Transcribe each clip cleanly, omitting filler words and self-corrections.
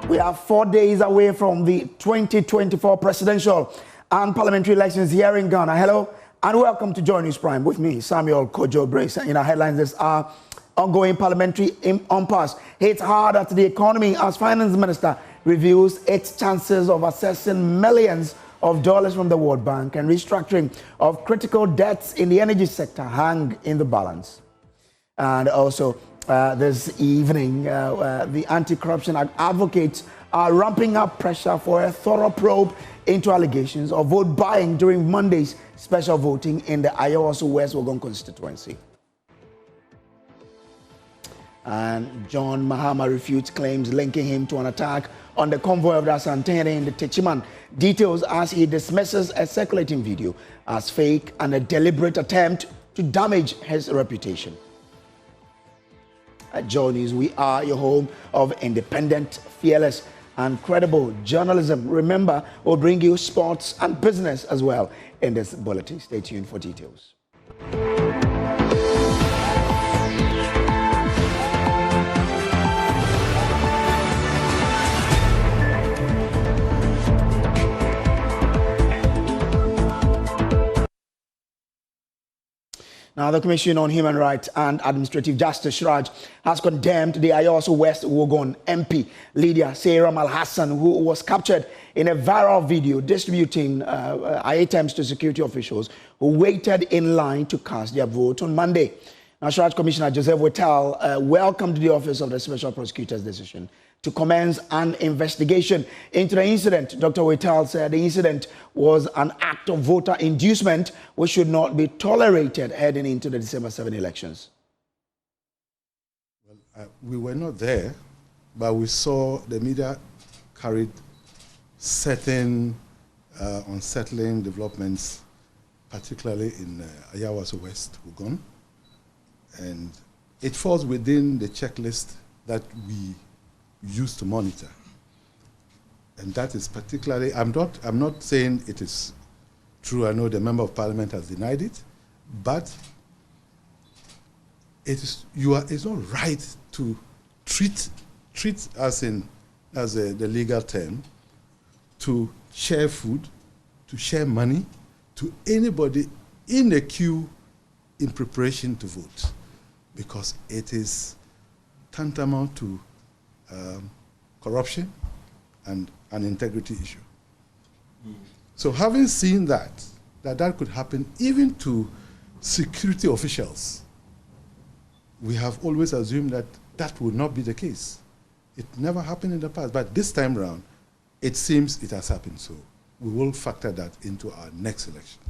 We are 4 days away from the 2024 presidential and parliamentary elections here in Ghana. Hello and welcome to Joy News Prime with me, Samuel Kojo Brace. In our headlines, this are ongoing parliamentary impasse hits hard at the economy as Finance Minister reviews its chances of accessing millions of dollars from the World Bank, and restructuring of critical debts in the energy sector hang in the balance. And also this evening, the anti-corruption advocates are ramping up pressure for a thorough probe into allegations of vote buying during Monday's special voting in the Ayawaso West Wuogon constituency. And John Mahama refutes claims linking him to an attack on the convoy of the Asantehene in the Techiman. Details as he dismisses a circulating video as fake and a deliberate attempt to damage his reputation. At Joy News, we are your home of independent, fearless, and credible journalism. Remember, we'll bring you sports and business as well in this bulletin. Stay tuned for details. Now, the Commission on Human Rights and Administrative Justice, Shraj, has condemned the Ayawaso West Wuogon MP, Lydia Seyram Al-Hassan, who was captured in a viral video distributing items to security officials who waited in line to cast their vote on Monday. Now, Shraj Commissioner Joseph Whittal welcomed the Office of the Special Prosecutor's decision to commence an investigation into the incident. Dr. Whittal said the incident was an act of voter inducement which should not be tolerated heading into the December 7 elections. Well, we were not there, but we saw the media carried certain unsettling developments, particularly in Ayawaso West Wuogon. And it falls within the checklist that we used to monitor. And that is particularly, I'm not saying it is true. I know the Member of Parliament has denied it, but it's not right to treat as the legal term, to share food, to share money to anybody in a queue in preparation to vote, because it is tantamount to corruption and an integrity issue. So having seen that could happen even to security officials, we have always assumed that would not be the case. It never happened in the past, but this time around, it seems it has happened. So we will factor that into our next election.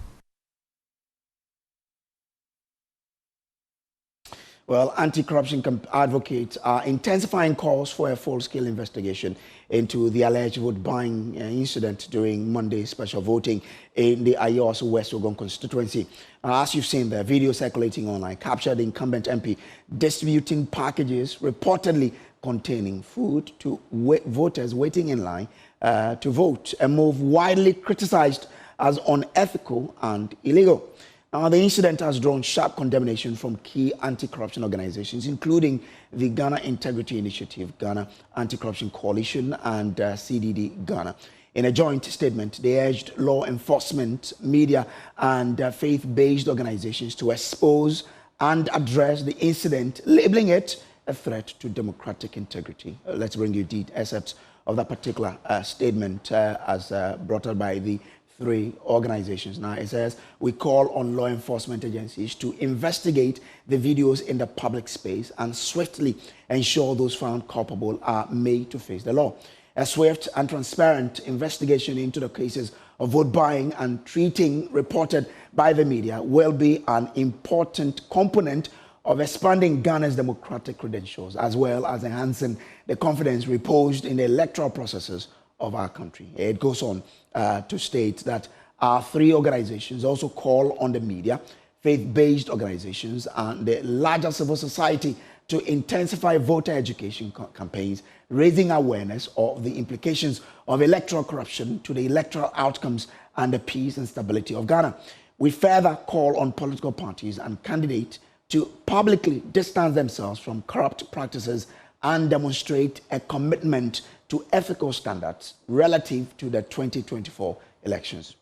Well, anti-corruption advocates are intensifying calls for a full-scale investigation into the alleged vote-buying incident during Monday's special voting in the Ayawaso West Wuogon constituency. As you've seen, the video circulating online captured the incumbent MP distributing packages reportedly containing food to voters waiting in line to vote, a move widely criticized as unethical and illegal. Now, the incident has drawn sharp condemnation from key anti-corruption organizations, including the Ghana Integrity Initiative, Ghana Anti-Corruption Coalition, and CDD Ghana. In a joint statement, they urged law enforcement, media, and faith-based organizations to expose and address the incident, labeling it a threat to democratic integrity. Let's bring you the excerpts of that particular statement as brought out by the three organizations. Now, it says, we call on law enforcement agencies to investigate the videos in the public space and swiftly ensure those found culpable are made to face the law. A swift and transparent investigation into the cases of vote buying and treating reported by the media will be an important component of expanding Ghana's democratic credentials, as well as enhancing the confidence reposed in the electoral processes of our country. It goes on to state that our three organizations also call on the media, faith-based organizations, and the larger civil society to intensify voter education campaigns, raising awareness of the implications of electoral corruption to the electoral outcomes and the peace and stability of Ghana. We further call on political parties and candidates to publicly distance themselves from corrupt practices and demonstrate a commitment to ethical standards relative to the 2024 elections.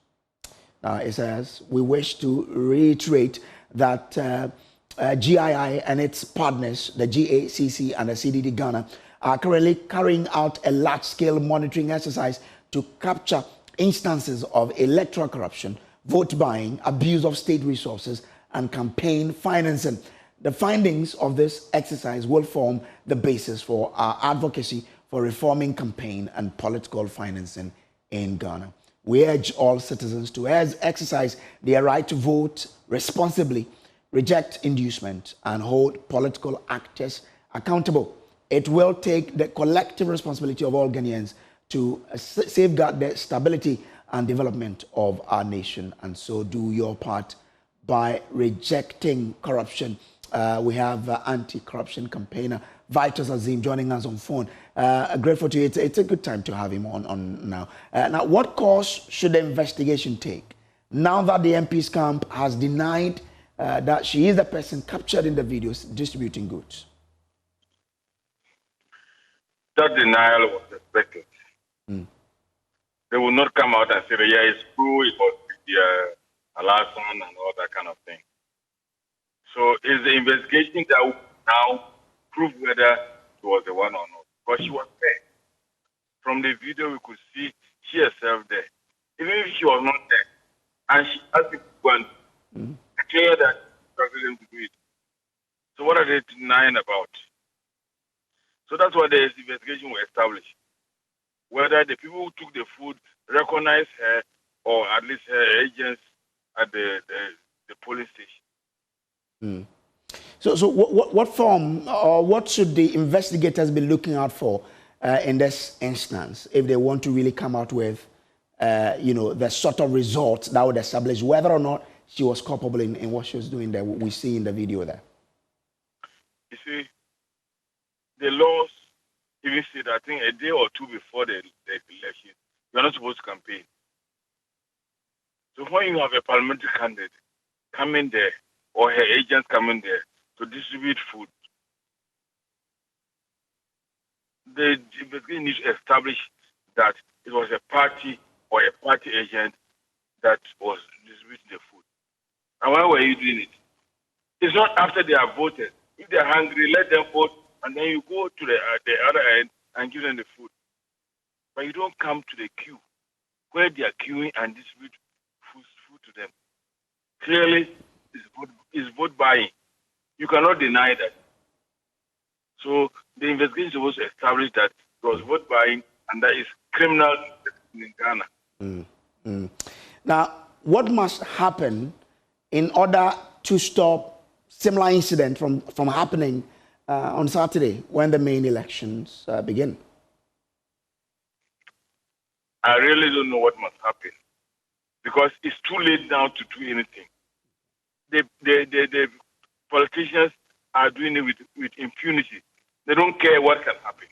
It says, we wish to reiterate that GII and its partners, the GACC and the CDD Ghana, are currently carrying out a large-scale monitoring exercise to capture instances of electoral corruption, vote buying, abuse of state resources, and campaign financing. The findings of this exercise will form the basis for our advocacy for reforming campaign and political financing in Ghana. We urge all citizens to exercise their right to vote responsibly, reject inducement, and hold political actors accountable. It will take the collective responsibility of all Ghanaians to safeguard the stability and development of our nation. And so do your part by rejecting corruption. We have anti-corruption campaigner Vitus Azim joining us on phone. Grateful to you. It's a good time to have him on now. Now, what course should the investigation take now that the MP's camp has denied that she is the person captured in the videos distributing goods? That denial was expected. They will not come out and say, yeah, it's true, it was Alasan and all that kind of thing. So it's the investigation that will now prove whether it was the one or not. Because she was there. From the video, we could see she herself there. Even if she was not there, and she asked people to go and clear that she was them to do it. So what are they denying about? So that's what the investigation will establish. Whether the people who took the food recognize her or at least her agents at the police station. So what form or what should the investigators be looking out for in this instance if they want to really come out with, the sort of results that would establish whether or not she was culpable in what she was doing there, we see in the video there? You see, the laws even say that I think a day or two before the election, you're not supposed to campaign. So when you have a parliamentary candidate coming there or her agents coming there to distribute food, the investigation needs to establish that it was a party or a party agent that was distributing the food. And why were you doing it? It's not after they have voted. If they're hungry, let them vote, and then you go to the other end and give them the food. But you don't come to the queue where they are queuing and distribute food to them. Clearly, it's vote buying. You cannot deny that. So the investigation is supposed to establish that it was vote buying and that is criminal in Ghana. Now, what must happen in order to stop similar incident from happening on Saturday when the main elections begin? I really don't know what must happen because it's too late now to do anything. The politicians are doing it with impunity. They don't care what can happen.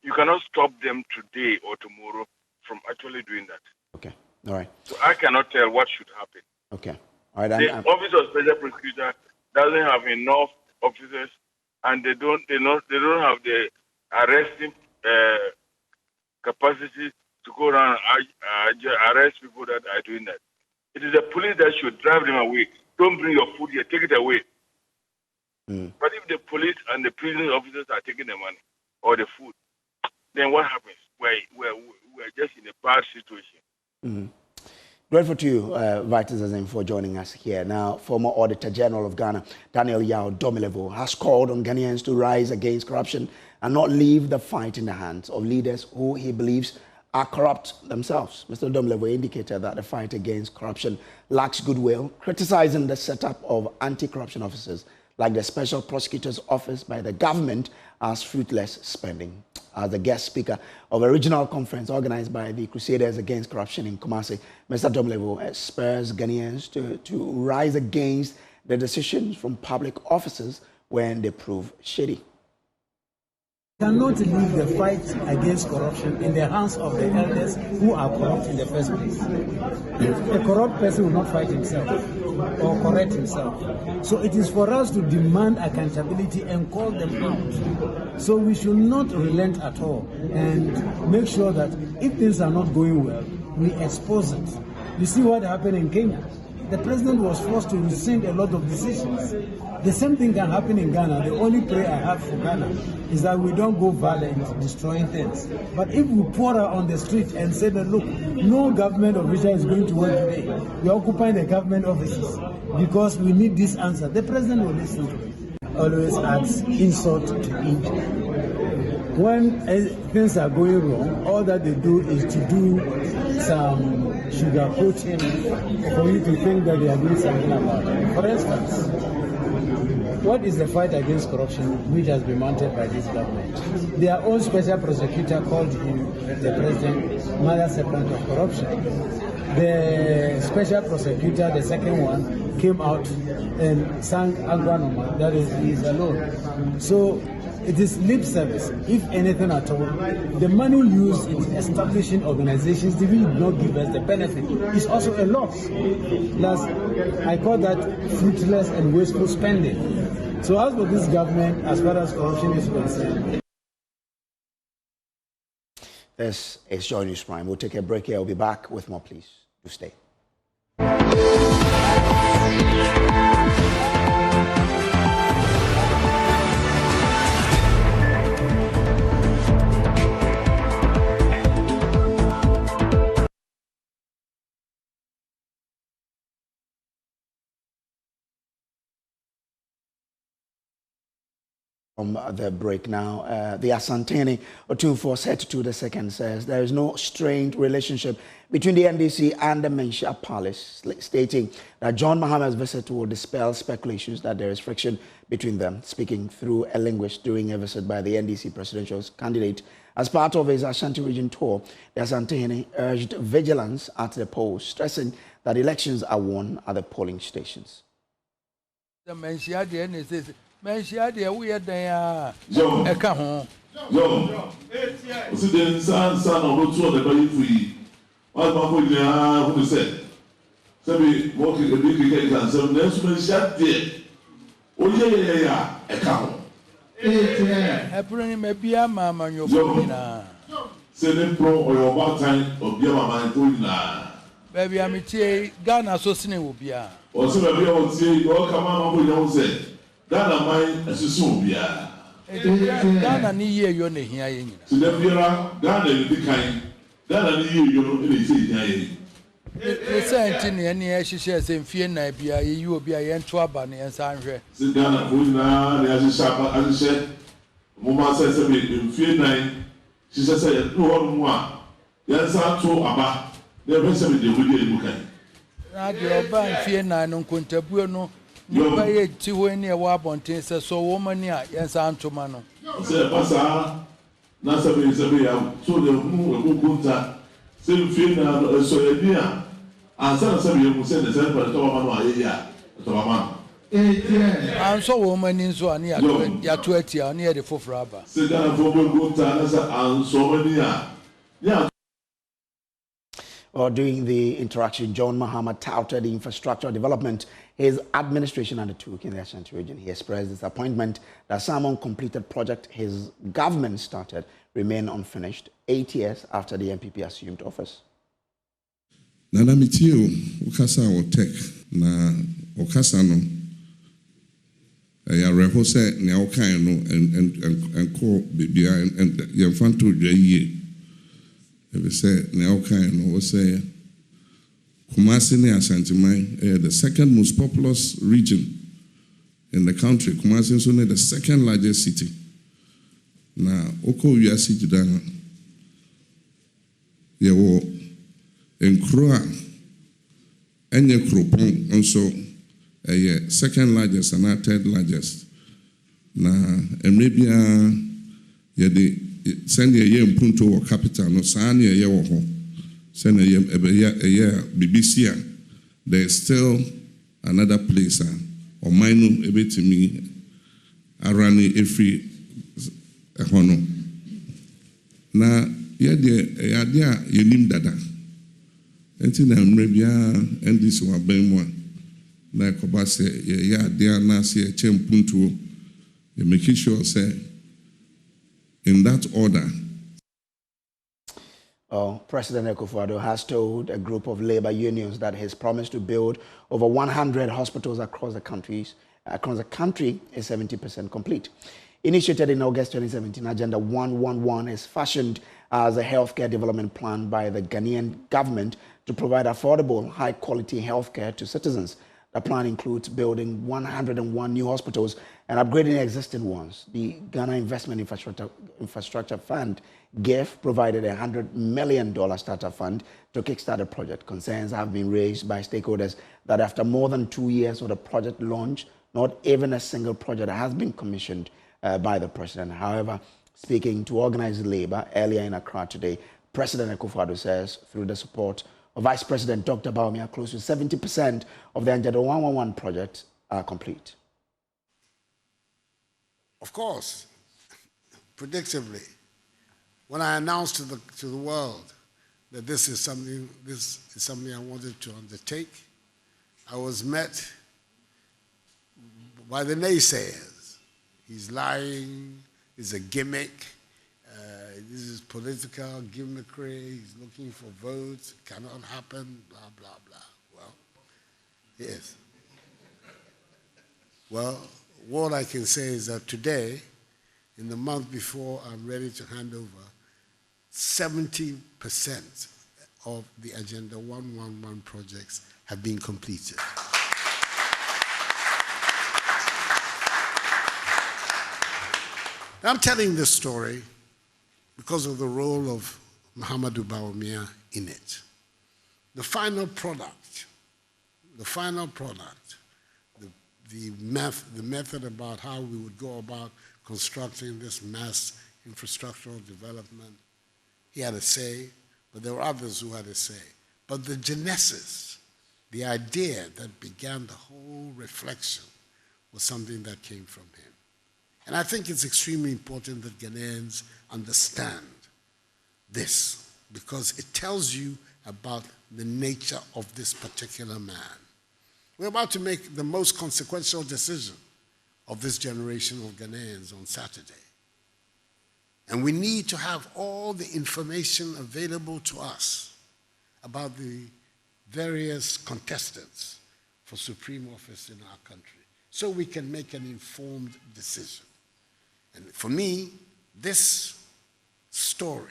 You cannot stop them today or tomorrow from actually doing that. Okay, all right. So I cannot tell what should happen. Okay, all right. The Office of Special Prosecutor doesn't have enough officers, and they don't have the arresting capacity to go around and arrest people that are doing that. It is the police that should drive them away. Don't bring your food here, take it away. But if the police and the prison officers are taking the money or the food, then what happens? We're just in a bad situation. Grateful to you, Vitus Azim, for joining us here. Now, former Auditor General of Ghana, Daniel Yao Domilevo, has called on Ghanaians to rise against corruption and not leave the fight in the hands of leaders who he believes are corrupt themselves. Mr. Domilevo indicated that the fight against corruption lacks goodwill, criticizing the setup of anti-corruption officers like the Special Prosecutor's Office by the government as fruitless spending. As the guest speaker of a regional conference organized by the Crusaders Against Corruption in Kumasi, Mr. Domilevo spurs Ghanaians to rise against the decisions from public officers when they prove shady. Cannot leave the fight against corruption in the hands of the elders who are corrupt in the first place. A corrupt person will not fight himself or correct himself. So it is for us to demand accountability and call them out. So we should not relent at all and make sure that if things are not going well, we expose it. You see what happened in Kenya? The president was forced to rescind a lot of decisions. The same thing can happen in Ghana. The only prayer I have for Ghana is that we don't go violent, destroying things. But if we pour out on the street and say that, look, no government official is going to work today, we are occupying the government offices because we need this answer, the president will listen to it. Always adds insult to injury. When things are going wrong, all that they do is to do some sugar coating for you to think that they are doing something about it. For instance, what is the fight against corruption which has been mounted by this government? Their own special prosecutor called him, the president, mother serpent of corruption. The special prosecutor, the second one, came out and sang Agwanoma, that is, he is alone. So it is lip service, if anything at all. The money used in establishing organizations, they will not give us the benefit. It's also a loss. Plus, I call that fruitless and wasteful spending. So as for this government, as far as corruption is concerned. This is Joy News Prime. We'll take a break here. We'll be back with more. Please do stay. The break now. The Asanteni Otunfo said to the second says there is no strained relationship between the NDC and the Menchia Palace, stating that John Mahama's visit will dispel speculations that there is friction between them. Speaking through a linguist during a visit by the NDC presidential candidate as part of his Ashanti region tour, the Asanteni urged vigilance at the polls, stressing that elections are won at the polling stations. The Menchia says, Menchia, dear, we are there. Yo, I come home. Yo, the son of the body free. What about who said? Say, walking the big gate and some next Menchia, dear. Oh, yeah, I come. I bring him a beer, mamma, and your phone. Say, them pro or your part time or beer, mamma, and baby, I'm a Ghana associate will be. Or so maybe I would say, you all come out with your say. Ghana mine as a soon be. Ghana ni ye you ne here. So then Ghana the kind. Ghana ni you know any say. The same any she shares in fear na bia you will be a yen to abane and sanhwe. So Ghana for na as a sharp as said. Mama says in fear nine. She says no one more. Yes, I to aba. The rest of the day Na de oba fear na no kontabuo no. You buy a Tiwani Wabonte, so woman, yes, Antomano. Say, Passa, Nasa be so the moon, same field, so a dear. And some you will send the same for the Toman. I'm so woman in so near Yatuetia near the fourth rubber. Sit down for good time, and so many. Yeah. Or during the interaction, John Mahama touted the infrastructure development his administration undertook in the Ashanti region. He expressed disappointment that some uncompleted project his government started remain unfinished 8 years after the MPP assumed office. Nana mitio ukasa otek na ukasa no ya reho se ne okan no enko bibia and yemfanto dwaye. If we say Neokai, we say Kumasi ne Ashanti, the second most populous region in the country. Kumasi is only the second largest city. Now, Oko Uyasi Jidana, Yawo, Nkroa, Enye Kropon, also second largest and not third largest. Now, and maybe the send a year punto or capital no sani a year ho send a year BBC there is still another place or mine no ebe to me arani every hono Na yɛde ade a yɛnim dada. Enti na mmerɛ biara ɛndi so abɛn mu a na ɛkɔba sɛ yɛyɛ ade a na sɛ yɛkyɛ mpuntuo. You make sure say in that order. President Akufo-Addo has told a group of labor unions that his promise to build over 100 hospitals across the country is 70% complete. Initiated in August 2017, Agenda 111 is fashioned as a healthcare development plan by the Ghanaian government to provide affordable, high-quality healthcare to citizens. The plan includes building 101 new hospitals and upgrading existing ones. The Ghana Investment Infrastructure Fund, GIF, provided a $100 million startup fund to kickstart the project. Concerns have been raised by stakeholders that after more than 2 years of the project launch, not even a single project has been commissioned by the president. However, speaking to organized labor earlier in Accra today, President Akufo-Addo says through the support of Vice President Dr. Bawumia, close to 70% of the Agenda 111 projects are complete. Of course, predictably, when I announced to the world that this is something I wanted to undertake, I was met by the naysayers. He's lying, it's a gimmick, this is political gimmickry, he's looking for votes, it cannot happen, blah, blah, blah. Well, yes. Well, what I can say is that today, in the month before I'm ready to hand over, 70% of the Agenda 111 projects have been completed. I'm telling this story because of the role of Muhammadu Bawumia in it. The final product, the method about how we would go about constructing this mass infrastructural development, he had a say, but there were others who had a say. But the genesis, the idea that began the whole reflection, was something that came from him. And I think it's extremely important that Ghanaians understand this, because it tells you about the nature of this particular man. We're about to make the most consequential decision of this generation of Ghanaians on Saturday. And we need to have all the information available to us about the various contestants for supreme office in our country, so we can make an informed decision. And for me, this story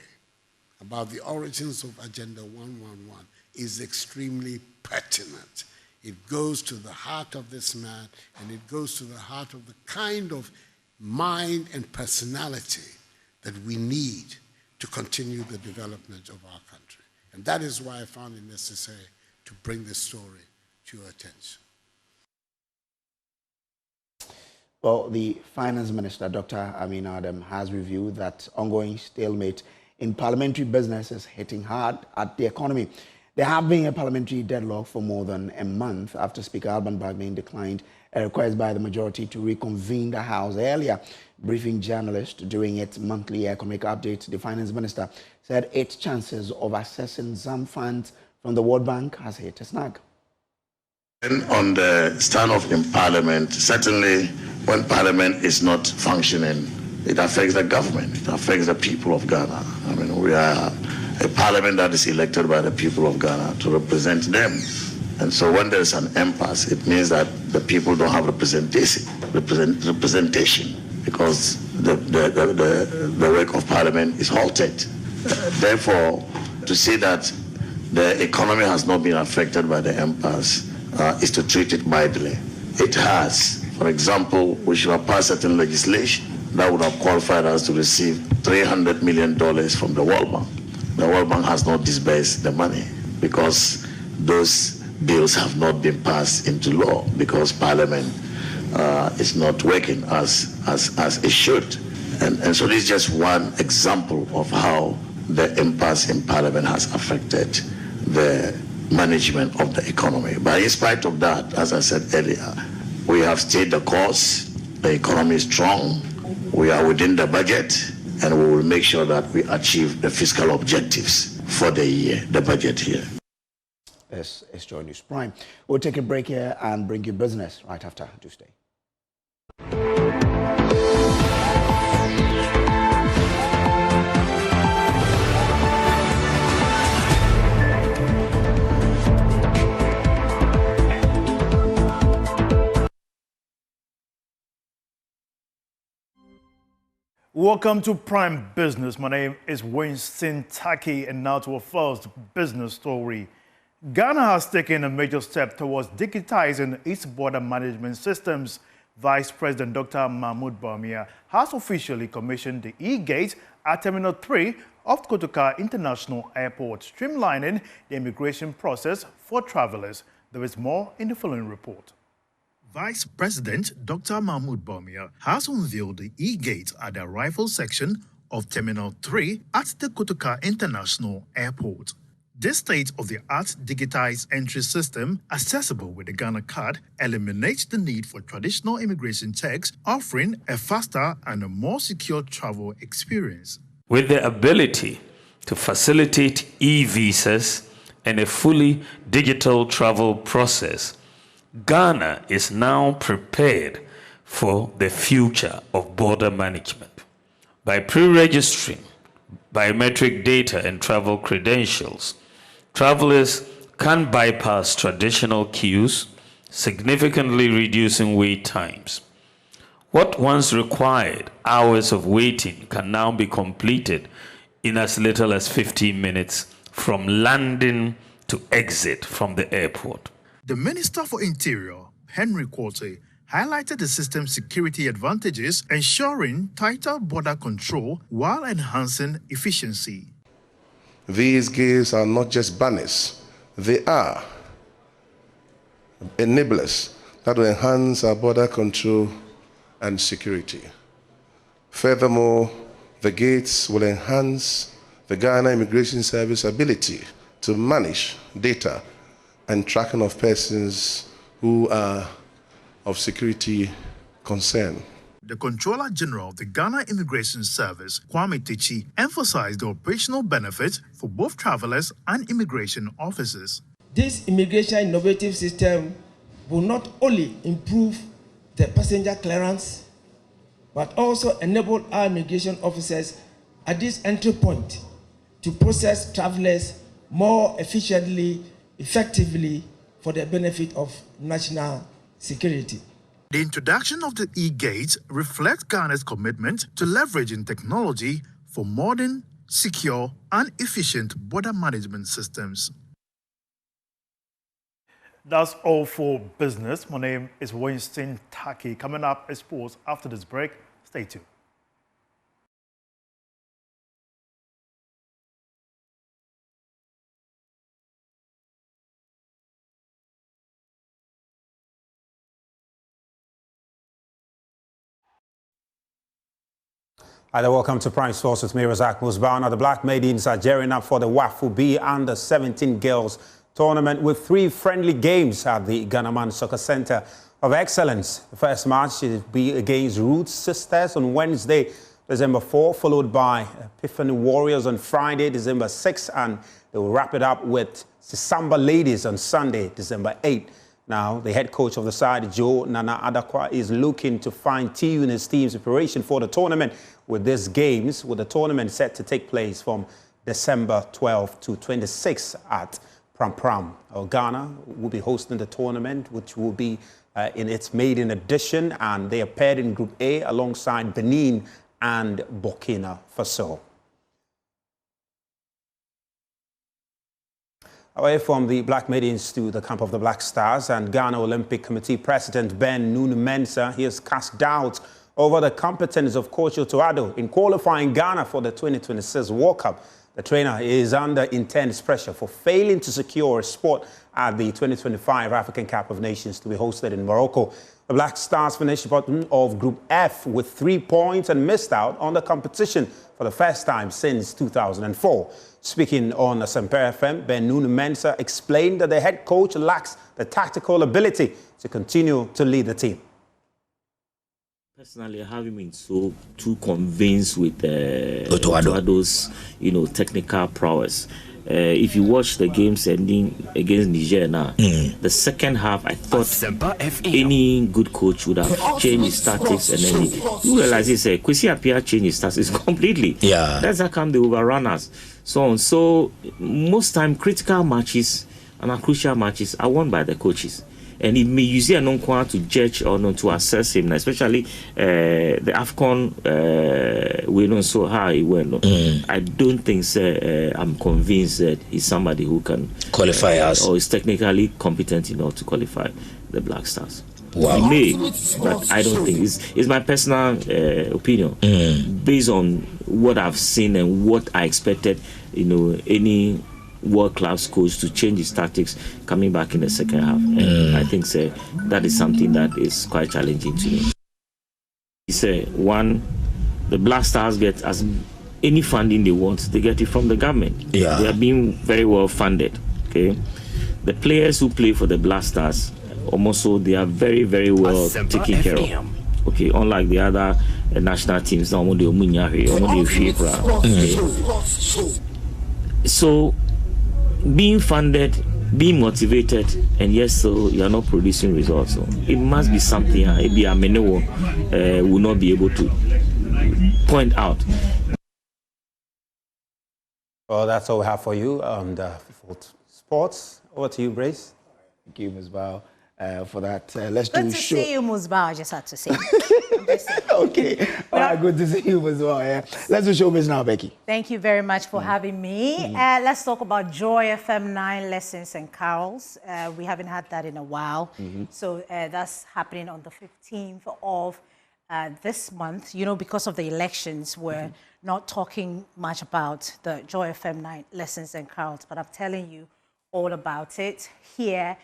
about the origins of Agenda 111 is extremely pertinent. It goes to the heart of this man, and it goes to the heart of the kind of mind and personality that we need to continue the development of our country. And that is why I found it necessary to bring this story to your attention. Well, the Finance Minister, Dr. Amin Adam, has reviewed that ongoing stalemate in parliamentary business is hitting hard at the economy. There have been a parliamentary deadlock for more than a month after Speaker Alban Bagbin declined a request by the majority to reconvene the House earlier. Briefing journalists during its monthly economic update, the Finance Minister said its chances of accessing some funds from the World Bank has hit a snag. And on the standoff in Parliament, certainly when Parliament is not functioning, it affects the government, it affects the people of Ghana. I mean, we are a Parliament that is elected by the people of Ghana to represent them. And so when there's an impasse, it means that the people don't have representation because the work of Parliament is halted. Therefore, to say that the economy has not been affected by the impasse is to treat it mildly. It has. For example, we should have passed certain legislation that would have qualified us to receive $300 million from the World Bank. The World Bank has not disbursed the money because those bills have not been passed into law because Parliament is not working as it should. And so this is just one example of how the impasse in Parliament has affected the management of the economy. But in spite of that, as I said earlier, we have stayed the course. The economy is strong. We are within the budget. and we will make sure that we achieve the fiscal objectives for the year, the budget year. Yes, it's Joy News Prime. We'll take a break here and bring you business right after. Do stay. Welcome to Prime Business. My name is Winston Taki, and now to our first business story. Ghana has taken a major step towards digitizing its border management systems. Vice President Dr. Mahmoud Bawumia has officially commissioned the e-gate at Terminal 3 of Kotoka International Airport, streamlining the immigration process for travelers. There is more in the following report. Vice President Dr. Mahmoud Bawumia has unveiled the e-gate at the arrival section of Terminal 3 at the Kotoka International Airport. This state-of-the-art digitized entry system, accessible with the Ghana card, eliminates the need for traditional immigration checks, offering a faster and a more secure travel experience. With the ability to facilitate e-visas and a fully digital travel process, Ghana is now prepared for the future of border management. By pre-registering biometric data and travel credentials, travelers can bypass traditional queues, significantly reducing wait times. What once required hours of waiting can now be completed in as little as 15 minutes from landing to exit from the airport. The Minister for Interior, Henry Quartey, highlighted the system's security advantages, ensuring tighter border control while enhancing efficiency. These gates are not just banners, they are enablers that will enhance our border control and security. Furthermore, the gates will enhance the Ghana Immigration Service ability to manage data and tracking of persons who are of security concern. The Controller General of the Ghana Immigration Service, Kwame Tichi, emphasized the operational benefits for both travelers and immigration officers. This immigration innovative system will not only improve the passenger clearance, but also enable our immigration officers at this entry point to process travelers more efficiently, effectively, for the benefit of national security. The introduction of the e-gates reflects Ghana's commitment to leveraging technology for modern, secure, and efficient border management systems. That's all for business. My name is Winston Taki. Coming up is sports after this break. Stay tuned. Hi there, welcome to Prime Sports with me, Razak Musbana. The Black Maidens are gearing up for the WAFU B Under-17 Girls Tournament with 3 friendly games at the Ghanaman Soccer Center of Excellence. The first match will be against Roots Sisters on Wednesday, December 4, followed by Epiphany Warriors on Friday, December 6, and they will wrap it up with Sisamba Ladies on Sunday, December 8. Now, the head coach of the side, Joe Nana Adakwa, is looking to fine-tune his team's preparation for the tournament with these games, with the tournament set to take place from December 12 to 26 at Pram Pram. Ghana will be hosting the tournament, which will be in its maiden edition, and they are paired in Group A alongside Benin and Burkina Faso. Away from the Black Maidens to the camp of the Black Stars, and Ghana Olympic Committee President Ben Nunu-Mensah, he has cast doubts over the competence of Coach Otoado in qualifying Ghana for the 2026 World Cup. The trainer is under intense pressure for failing to secure a spot at the 2025 African Cup of Nations to be hosted in Morocco. The Black Stars finished bottom of Group F with 3 points and missed out on the competition for the first time since 2004. Speaking on Semper FM, Ben Nunu-Mensah explained that the head coach lacks the tactical ability to continue to lead the team. Personally, I haven't been too convinced with Otoado's, technical prowess. If you watch the games ending against Niger now, the second half, I thought any good coach would have changed his tactics, and then you realize Kwesi Appiah changed his tactics completely. Yeah, that's how come they overrun us. So most time critical matches and crucial matches are won by the coaches. And it may use a non to judge or not to assess him, especially the AFCON. We don't so how he went. I don't think I'm convinced that he's somebody who can qualify us or is technically competent enough to qualify the Black Stars. Wow. He may, but I don't think it's my personal opinion based on what I've seen and what I expected. Any world-class coach to change his tactics coming back in the second half. And I think that is something that is quite challenging to me. He said, one, the Black Stars get as any funding they want, they get it from the government. Yeah. They are being very well funded. Okay, the players who play for the Black Stars, almost so they are very, very well taken care of. Okay, unlike the other national teams, so being funded, being motivated, and yes, so you are not producing results. So it must be something maybe a Menewo will not be able to point out. Well, that's all we have for you. Sports. Over to you, Brace. Thank you, Ms. Bao, for that. Let's Good do to show. see you, Ms. Bao. I just had to say. Okay. All right, good to see you as well. Yeah. Let's do showbiz now, Becky. Thank you very much for having me. Let's talk about Joy FM 9 lessons and carols. We haven't had that in a while. So that's happening on the 15th of this month. Because of the elections, we're not talking much about the Joy FM 9 lessons and carols, but I'm telling you all about it here.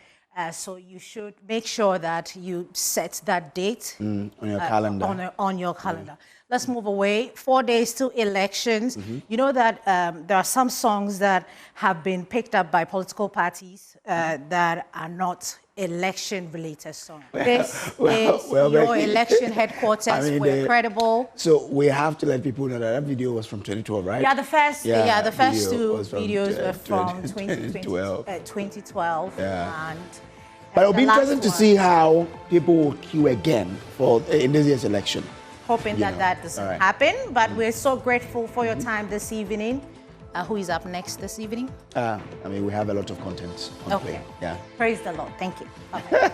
So you should make sure that you set that date on your calendar. On your calendar. Let's move away. 4 days to elections. You know that there are some songs that have been picked up by political parties that are not election-related songs. This is your election headquarters. We're credible. So we have to let people know that video was from 2012, right? Yeah, the first two from, videos were from 2012. 2012. Yeah. And but it'll be the last interesting to one, see how people will queue again in this year's election. hoping that doesn't happen. But we're so grateful for your time this evening. Who is up next this evening? We have a lot of content on play. Yeah. Praise the Lord. Thank you. Bye-bye.